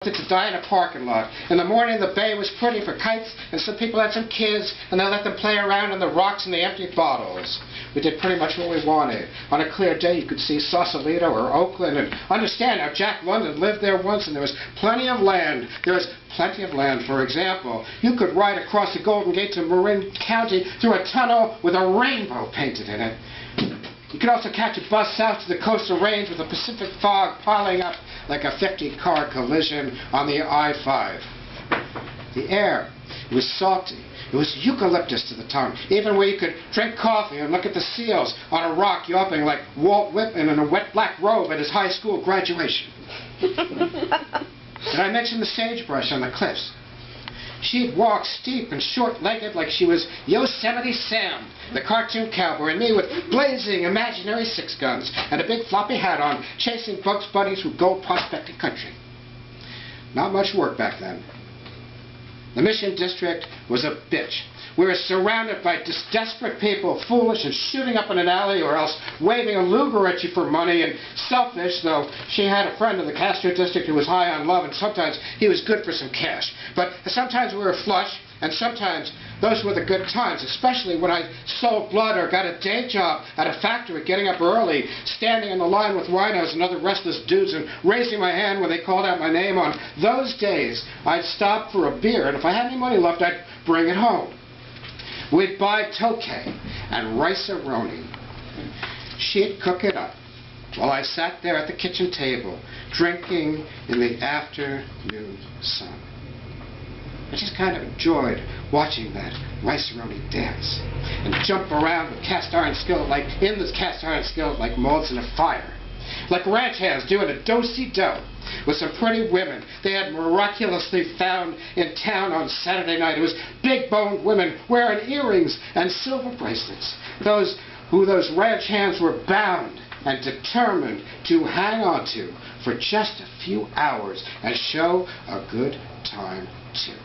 To die in a parking lot. In the morning the bay was pretty for kites, and some people had some kids, and they let them play around in the rocks and the empty bottles. We did pretty much what we wanted. On a clear day you could see Sausalito or Oakland, and understand how Jack London lived there once, and there was plenty of land. There was plenty of land. For example, you could ride across the Golden Gate to Marin County through a tunnel with a rainbow painted in it. You could also catch a bus south to the coastal range with the Pacific fog piling up like a 50-car collision on the I-5. The air, it was salty. It was eucalyptus to the tongue, even where you could drink coffee and look at the seals on a rock yelping like Walt Whitman in a wet black robe at his high school graduation. Did I mention the sagebrush on the cliffs? She'd walk steep and short-legged like she was Yosemite Sam, the cartoon cowboy, and me with blazing imaginary six guns and a big floppy hat on, chasing Bugs Bunny through gold prospecting country. Not much work back then. The Mission District was a bitch. We were surrounded by desperate people, foolish and shooting up in an alley or else waving a Luger at you for money, and selfish, though she had a friend in the Castro District who was high on love, and sometimes he was good for some cash. But sometimes we were flush, and sometimes those were the good times, especially when I sold blood or got a day job at a factory, getting up early, standing in the line with rhinos and other restless dudes and raising my hand when they called out my name. On those days, I'd stop for a beer, and if I had any money left, I'd bring it home. We'd buy Tokay and rice-a-roni. She'd cook it up while I sat there at the kitchen table, drinking in the afternoon sun. I just kind of enjoyed watching that rice-a-roni dance and jump around with cast-iron skillet like moths in a fire. Like ranch hands doing a do-si-do with some pretty women they had miraculously found in town on Saturday night. It was big-boned women wearing earrings and silver bracelets. Those ranch hands were bound and determined to hang on to for just a few hours and show a good time too.